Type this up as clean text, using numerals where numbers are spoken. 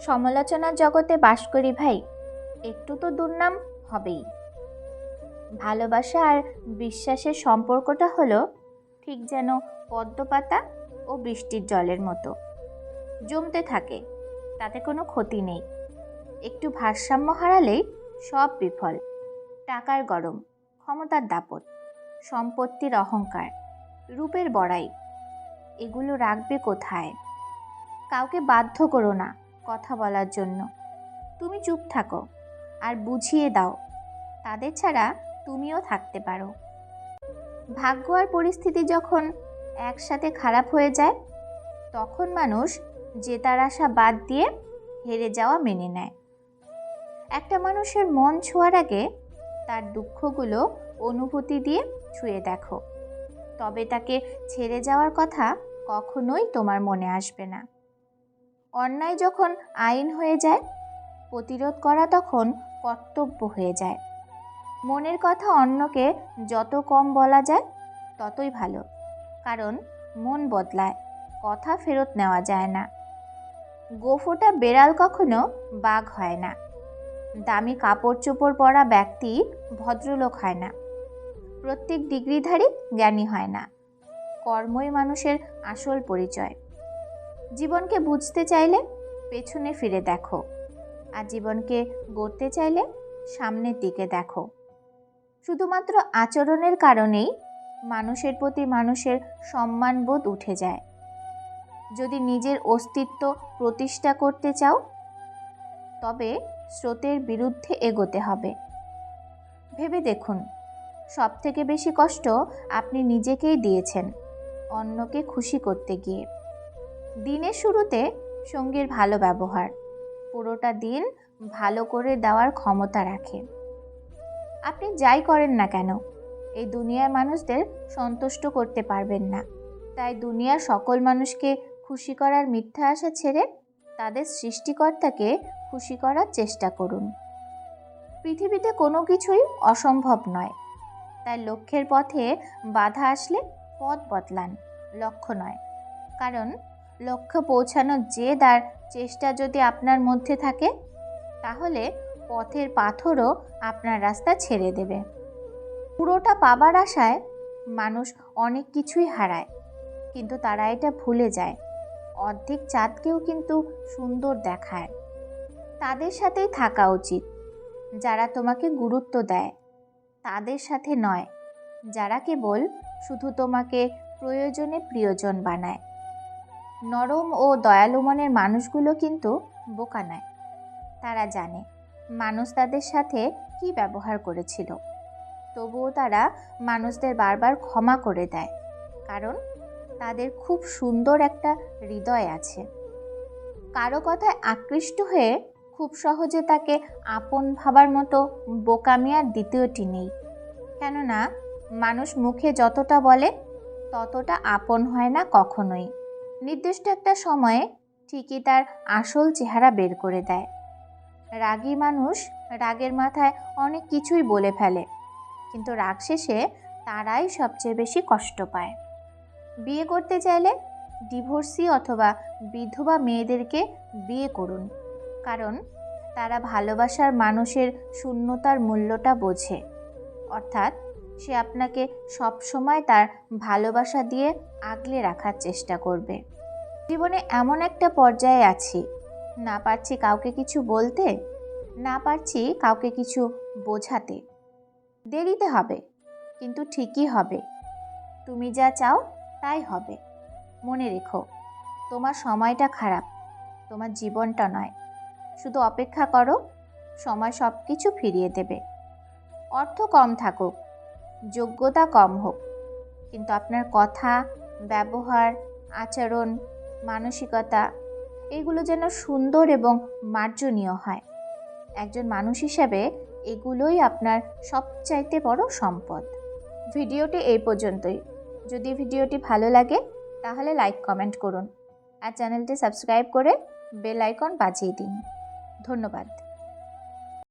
সমালোচনার জগতে বাস করি ভাই, একটু তো দুর্নাম হবেই। ভালোবাসা আর বিশ্বাসের সম্পর্কটা হলো ঠিক যেন পদ্মপাতা ও বৃষ্টির জলের মতো, জমতে থাকে, তাতে কোনো ক্ষতি নেই। একটু ভারসাম্য হারালেই সব বিফল। টাকার গরম, ক্ষমতার দাপট, সম্পত্তির অহংকার, রূপের বড়াই, এগুলো রাখবে কোথায়? কাউকে বাধ্য করো না কথা বলার জন্য। তুমি চুপ থাকো আর বুঝিয়ে দাও তাদের ছাড়া তুমিও থাকতে পারো। ভাগ্য আর পরিস্থিতি যখন একসাথে খারাপ হয়ে যায়, তখন মানুষ জেতার আশা বাদ দিয়ে হেরে যাওয়া মেনে নেয়। একটা মানুষের মন ছোঁয়ার আগে তার দুঃখগুলো অনুভূতি দিয়ে ছুঁয়ে দেখো, তবে তাকে ছেড়ে যাওয়ার কথা কখনোই তোমার মনে আসবে না। অন্যায় যখন আইন হয়ে যায়, প্রতিরোধ করা তখন কর্তব্য হয়ে যায়। মনের কথা অন্যকে যত কম বলা যায় ততই ভালো, কারণ মন বদলায়, কথা ফেরত নেওয়া যায় না। গোফোটা বেড়াল কখনো বাঘ হয় না। দামি কাপড় চোপড় পরা ব্যক্তি ভদ্রলোক হয় না। প্রত্যেক ডিগ্রিধারী জ্ঞানী হয় না। কর্মই মানুষের আসল পরিচয়। জীবনকে বুঝতে চাইলে পেছনে ফিরে দেখো, আর জীবনকে গড়তে চাইলে সামনের দিকে দেখো। শুধুমাত্র আচরণের কারণেই মানুষের প্রতি মানুষের সম্মানবোধ উঠে যায়। যদি নিজের অস্তিত্ব প্রতিষ্ঠা করতে চাও, তবে স্রোতের বিরুদ্ধে এগোতে হবে। ভেবে দেখুন, সবথেকে বেশি কষ্ট আপনি নিজেকেই দিয়েছেন অন্যকে খুশি করতে গিয়ে। দিনের শুরুতে সঙ্গীর ভালো ব্যবহার পুরোটা দিন ভালো করে দেওয়ার ক্ষমতা রাখে। আপনি যাই করেন না কেন, এই দুনিয়ার মানুষদের সন্তুষ্ট করতে পারবেন না। তাই দুনিয়ার সকল মানুষকে খুশি করার মিথ্যা আশা ছেড়ে তাদের সৃষ্টিকর্তাকে খুশি করার চেষ্টা করুন। পৃথিবীতে কোনো কিছুই অসম্ভব নয়, তাই লক্ষ্যের পথে বাধা আসলে পথ বদলান, লক্ষ্য নয়। কারণ লক্ষ্যে পৌঁছানোর জেদ আর চেষ্টা যদি আপনার মধ্যে থাকে, তাহলে পথের পাথরও আপনার রাস্তা ছেড়ে দেবে। পুরোটা পাবার আশায় মানুষ অনেক কিছুই হারায়, কিন্তু তারা এটা ভুলে যায় অর্ধেক চাঁদকেও কিন্তু সুন্দর দেখায়। তাদের সাথেই থাকা উচিত যারা তোমাকে গুরুত্ব দেয়, তাদের সাথে নয় যারা কেবল শুধু তোমাকে প্রয়োজনে প্রিয়জন বানায়। নরম ও দয়ালু মনের মানুষগুলো কিন্তু বোকা নয়। তারা জানে মানুষ তাদের সাথে কী ব্যবহার করেছিল, তবুও তারা মানুষদের বারবার ক্ষমা করে দেয়, কারণ তাদের খুব সুন্দর একটা হৃদয় আছে। কারো কথায় আকৃষ্ট হয়ে খুব সহজে তাকে আপন ভাবার মতো বোকামি আর দ্বিতীয়টি নেই। কেননা মানুষ মুখে যতটা বলে ততটা আপন হয় না কখনোই। নির্দিষ্ট একটা সময়ে ঠিকই তার আসল চেহারা বের করে দেয়। রাগী মানুষ রাগের মাথায় অনেক কিছুই বলে ফেলে, কিন্তু রাগ শেষে তারাই সবচেয়ে বেশি কষ্ট পায়। বিয়ে করতে চাইলে ডিভোর্সি অথবা বিধবা মেয়েদেরকে বিয়ে করুন, কারণ তারা ভালোবাসার মানুষের শূন্যতার মূল্যটা বোঝে। অর্থাৎ সে আপনাকে সবসময় তার ভালোবাসা দিয়ে আগলে রাখার চেষ্টা করবে। জীবনে এমন একটা পর্যায়ে আছি, না পারছি কাউকে কিছু বলতে, না পারছি কাউকে কিছু বোঝাতে। দেরিতে হবে, কিন্তু ঠিকই হবে। তুমি যা চাও তাই হবে। মনে রেখো, তোমার সময়টা খারাপ, তোমার জীবনটা নয়। শুধু অপেক্ষা করো, সময় সব কিছু ফিরিয়ে দেবে। অর্থ কম থাকুক, যোগ্যতা কম হোক, কিন্তু আপনার কথা, ব্যবহার, আচরণ, মানসিকতা এগুলো যেন সুন্দর এবং মার্জনীয় হয়। একজন মানুষ হিসেবে এগুলোই আপনার সবচাইতে বড় সম্পদ। ভিডিওটি এই পর্যন্তই। যদি ভিডিওটি ভালো লাগে তাহলে লাইক কমেন্ট করুন আর চ্যানেলটি সাবস্ক্রাইব করে বেল আইকন বাজিয়ে দিন। ধন্যবাদ।